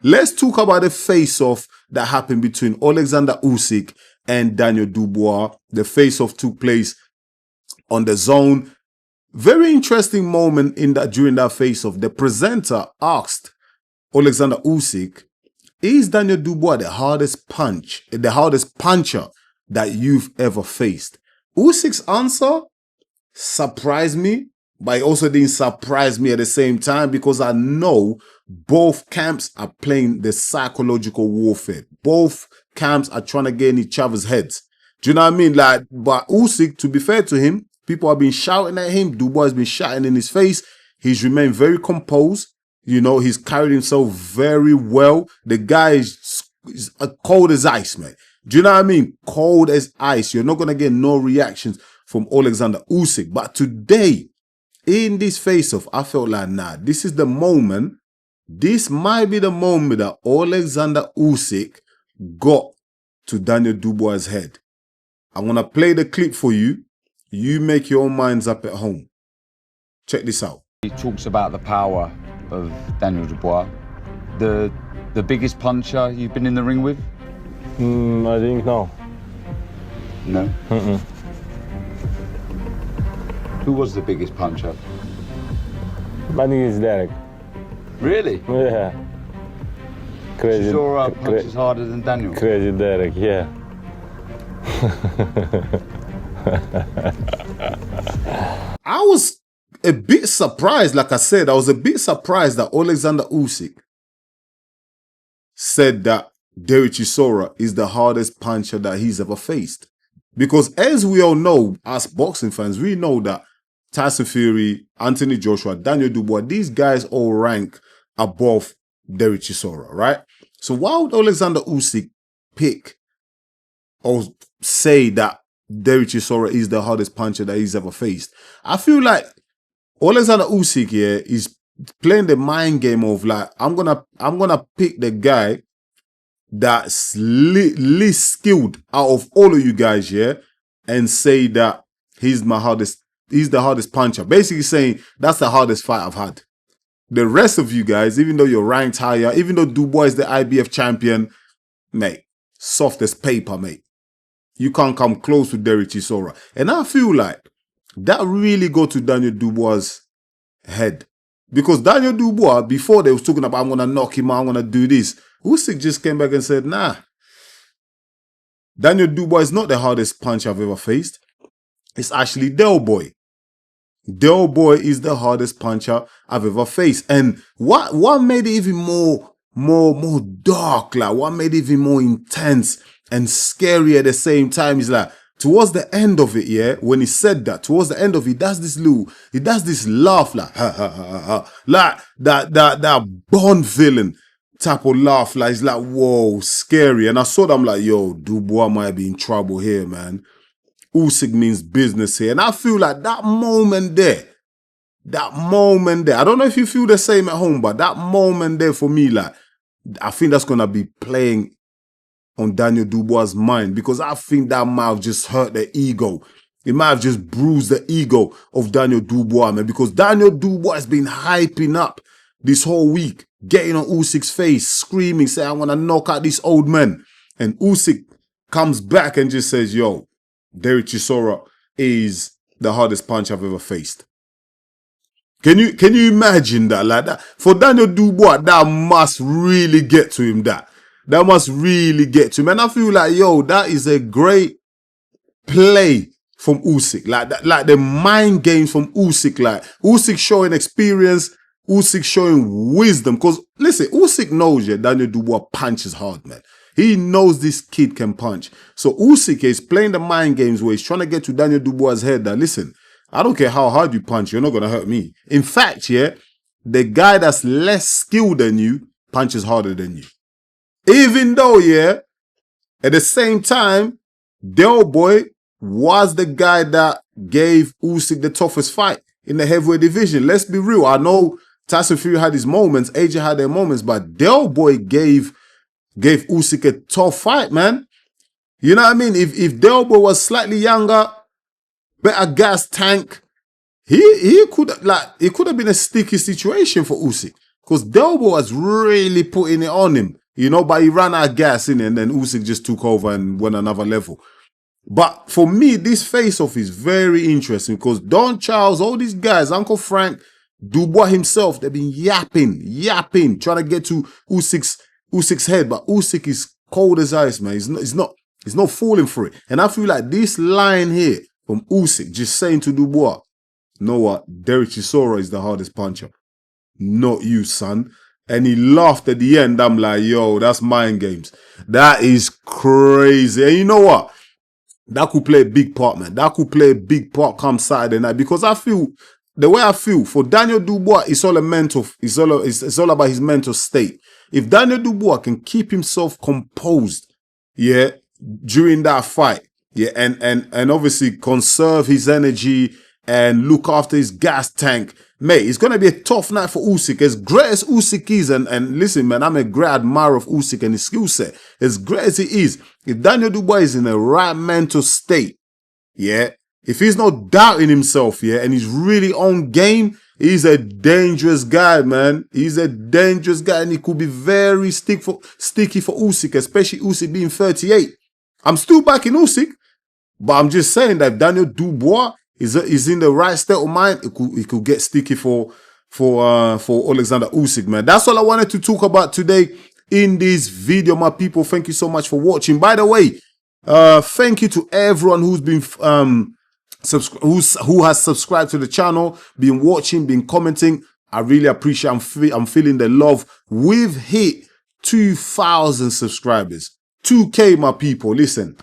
let's talk about the face-off that happened between Oleksandr Usyk and Daniel Dubois. The face-off took place on the zone. Very interesting moment during that face-off. The presenter asked Oleksandr Usyk, is Daniel Dubois the hardest puncher that you've ever faced? Usyk's answer surprised me, but it also didn't surprise me at the same time, because I know both camps are playing the psychological warfare. Both camps are trying to get in each other's heads. Do you know what I mean? Like, but Usyk, to be fair to him, people have been shouting at him. Dubois has been shouting in his face. He's remained very composed. You know, he's carried himself very well. The guy is cold as ice, man. Do you know what I mean? Cold as ice. You're not going to get no reactions from Oleksandr Usyk. But today, in this face-off, I felt like, nah, this is the moment. This might be the moment that Oleksandr Usyk got to Daniel Dubois' head. I'm going to play the clip for you. You make your own minds up at home. Check this out. He talks about the power of Daniel Dubois. The biggest puncher you've been in the ring with? I think no. No? Who was the biggest puncher? I think it's Derek. Really? Yeah. Crazy. Chisora punches harder than Daniel? Crazy Derek, yeah. I was a bit surprised, like I said, I was a bit surprised that Oleksandr Usyk said that Derek Chisora is the hardest puncher that he's ever faced. Because as we all know, as boxing fans, we know that Tyson Fury, Anthony Joshua, Daniel Dubois, these guys all rank above Derek Chisora, right? So why would Oleksandr Usyk pick or say that Derek Chisora is the hardest puncher that he's ever faced? I feel like Oleksandr Usyk here is playing the mind game of like, I'm gonna pick the guy that's least skilled out of all of you guys here and say that he's the hardest puncher. Basically saying that's the hardest fight I've had. The rest of you guys, even though you're ranked higher, even though Dubois is the IBF champion, mate, soft as paper, mate. You can't come close to Derek Chisora. And I feel like that really got to Daniel Dubois' head. Because Daniel Dubois, before they was talking about, I'm going to knock him out, I'm going to do this, Usyk just came back and said, nah. Daniel Dubois is not the hardest puncher I've ever faced. It's actually Del Boy. Del Boy is the hardest puncher I've ever faced. And what made it even more dark, like what made it even more intense and scary at the same time is like, towards the end of it, yeah, when he said that, towards the end of it, he does this laugh, like, ha, ha, ha, ha, ha. Like, that Bond villain type of laugh, like, it's like, whoa, scary. And I saw them like, yo, Dubois might be in trouble here, man. Usyk means business here. And I feel like that moment there, I don't know if you feel the same at home, but that moment there for me, like, I think that's going to be playing on Daniel Dubois' mind, because I think that might have just hurt the ego. It might have just bruised the ego of Daniel Dubois, man, because Daniel Dubois has been hyping up this whole week, getting on Usyk's face, screaming, saying, I want to knock out this old man. And Usyk comes back and just says, yo, Derek Chisora is the hardest punch I've ever faced. Can you imagine that? Like that? For Daniel Dubois, that must really get to him, that must really get to him. And I feel like, yo, that is a great play from Usyk. Like the mind games from Usyk. Like Usyk showing experience, Usyk showing wisdom. Because listen, Usyk knows, yeah, Daniel Dubois punches hard, man. He knows this kid can punch. So Usyk is playing the mind games where he's trying to get to Daniel Dubois' head that, listen, I don't care how hard you punch, you're not going to hurt me. In fact, yeah, the guy that's less skilled than you punches harder than you. Even though, yeah, at the same time, Del Boy was the guy that gave Usyk the toughest fight in the heavyweight division. Let's be real. I know Tyson Fury had his moments, AJ had their moments, but Del Boy gave Usyk a tough fight, man. You know what I mean? If Del Boy was slightly younger, better gas tank, He could have been a sticky situation for Usyk because Delbo was really putting it on him, you know, but he ran out of gas in it, and then Usyk just took over and went another level. But for me, this face-off is very interesting because Don Charles, all these guys, Uncle Frank, Dubois himself, they've been yapping, trying to get to Usyk's head, but Usyk is cold as ice, man. He's not falling for it. And I feel like this line here from Usyk just saying to Dubois, you know what? Derek Chisora is the hardest puncher. Not you, son. And he laughed at the end. I'm like, yo, that's mind games. That is crazy. And you know what? That could play a big part, man. That could play a big part come Saturday night. Because I feel, the way I feel, for Daniel Dubois, it's all about his mental state. If Daniel Dubois can keep himself composed, yeah, during that fight, yeah, and obviously conserve his energy and look after his gas tank, mate, it's going to be a tough night for Usyk. As great as Usyk is, and listen, man, I'm a great admirer of Usyk and his skill set. As great as he is, if Daniel Dubois is in the right mental state, yeah, if he's not doubting himself, yeah, and he's really on game, he's a dangerous guy, man. He's a dangerous guy, and he could be very sticky for Usyk, especially Usyk being 38. I'm still backing Usyk, but I'm just saying that if Daniel Dubois is in the right state of mind, it could get sticky for Oleksandr Usyk, man. That's all I wanted to talk about today in this video, my people. Thank you so much for watching. By the way, thank you to everyone who's been who has subscribed to the channel, been watching, been commenting. I really appreciate. I'm feeling the love. We've hit 2,000 subscribers, 2K, my people. Listen,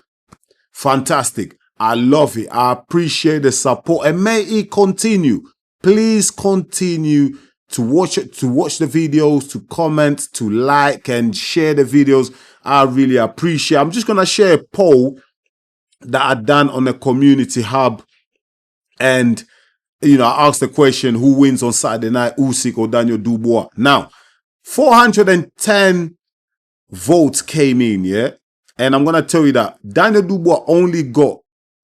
fantastic. I love it. I appreciate the support, and may it continue. Please continue to watch the videos, to comment, to like and share the videos. I really appreciate. I'm just gonna share a poll that I done on the community hub, and you know, I asked the question: who wins on Saturday night, Usyk or Daniel Dubois? Now, 410 votes came in, yeah, and I'm gonna tell you that Daniel Dubois only got,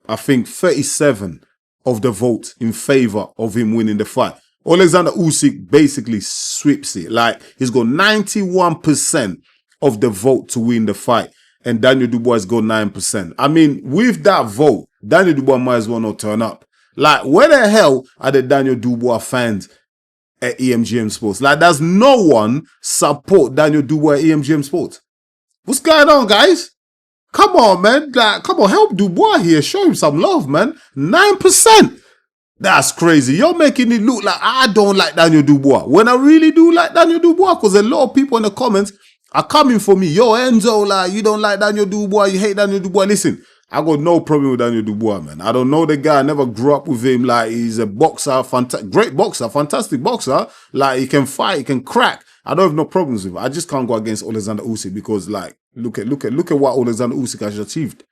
I think, 37 of the votes in favor of him winning the fight. Oleksandr Usyk basically sweeps it. Like, he's got 91% of the vote to win the fight, and Daniel Dubois got 9%. I mean, with that vote, Daniel Dubois might as well not turn up. Like, where the hell are the Daniel Dubois fans at EMGM Sports? Like, there's no one support Daniel Dubois at EMGM Sports. What's going on, guys? Come on, man. Like, come on, help Dubois here. Show him some love, man. 9%. That's crazy. You're making it look like I don't like Daniel Dubois, when I really do like Daniel Dubois, because a lot of people in the comments are coming for me. Yo, Enzo, like, you don't like Daniel Dubois, you hate Daniel Dubois. Listen, I got no problem with Daniel Dubois, man. I don't know the guy. I never grew up with him. Like, he's a boxer, great boxer, fantastic boxer. Like, he can fight, he can crack. I don't have no problems with him. I just can't go against Oleksandr Usyk because, like, look at what Oleksandr Usyk has achieved.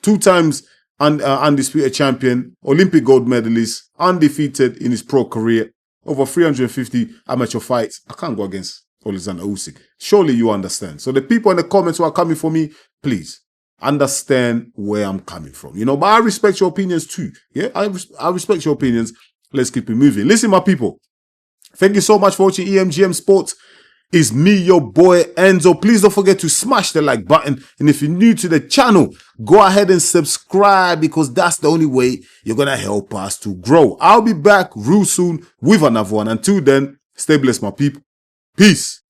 2 times undisputed champion, Olympic gold medalist, undefeated in his pro career, over 350 amateur fights. I can't go against Oleksandr Usyk. Surely you understand. So the people in the comments who are coming for me, please understand where I'm coming from. You know, but I respect your opinions too. Yeah, I respect your opinions. Let's keep it moving. Listen, my people, thank you so much for watching EMGM Sports. It's me, your boy Enzo. Please don't forget to smash the like button. And if you're new to the channel, go ahead and subscribe, because that's the only way you're going to help us to grow. I'll be back real soon with another one. Until then, stay blessed, my people. Peace.